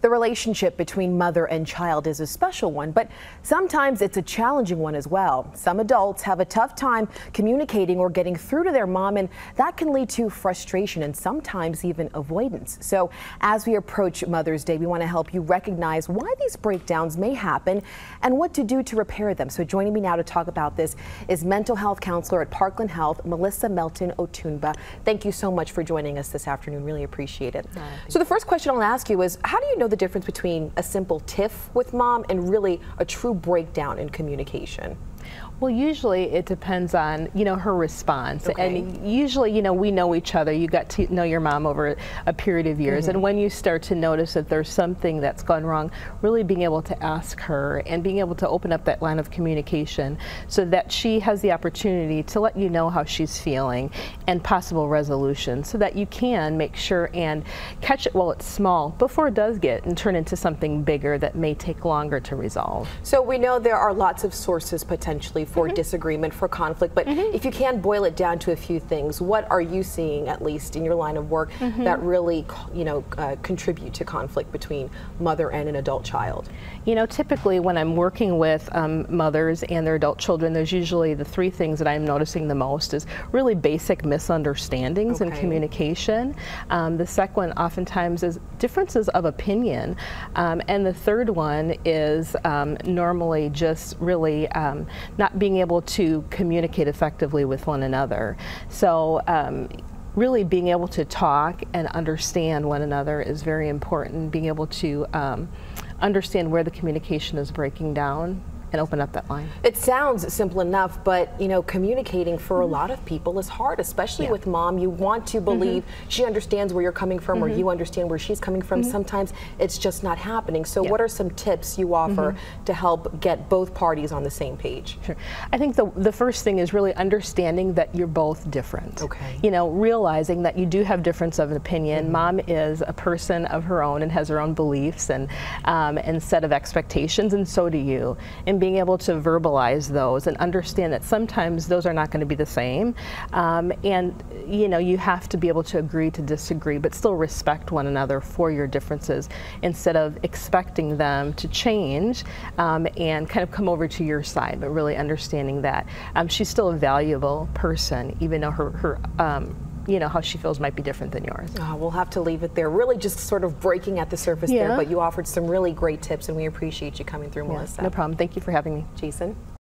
The relationship between mother and child is a special one, but sometimes it's a challenging one as well. Some adults have a tough time communicating or getting through to their mom, and that can lead to frustration and sometimes even avoidance. So as we approach Mother's Day, we want to help you recognize why these breakdowns may happen and what to do to repair them. So joining me now to talk about this is mental health counselor at Parkland Health, Melissa Melton Otunba. Thank you so much for joining us this afternoon. Really appreciate it. So the first question I'll ask you is, how do you know the difference between a simple tiff with mom and really a true breakdown in communication? Well, usually it depends on, her response. Okay. And usually, we know each other. You got to know your mom over a period of years. And when you start to notice that there's something that's gone wrong, really being able to ask her and being able to open up that line of communication so that she has the opportunity to let you know how she's feeling and possible resolution so that you can make sure and catch it while it's small before it does get and turn into something bigger that may take longer to resolve. So we know there are lots of sources potentially for disagreement, for conflict, but if you can boil it down to a few things, what are you seeing, at least in your line of work, that really, contribute to conflict between mother and an adult child? Typically when I'm working with mothers and their adult children, there's usually the three things that I'm noticing the most is really basic misunderstandings in communication. The second one oftentimes is differences of opinion. And the third one is normally just really not being able to communicate effectively with one another. So really being able to talk and understand one another is very important. Being able to understand where the communication is breaking down and open up that line. It sounds simple enough, but communicating for a lot of people is hard, especially with mom. You want to believe she understands where you're coming from or you understand where she's coming from. Sometimes it's just not happening. So what are some tips you offer to help get both parties on the same page? Sure. I think the first thing is really understanding that you're both different. Okay. Realizing that you do have difference of opinion. Mom is a person of her own and has her own beliefs and set of expectations, and so do you. And being able to verbalize those and understand that sometimes those are not going to be the same. And you have to be able to agree to disagree, but still respect one another for your differences instead of expecting them to change and kind of come over to your side, but really understanding that she's still a valuable person, even though her how she feels might be different than yours. We'll have to leave it there. Really just sort of breaking at the surface there, but you offered some really great tips and we appreciate you coming through, Melissa. No problem. Thank you for having me. Jason?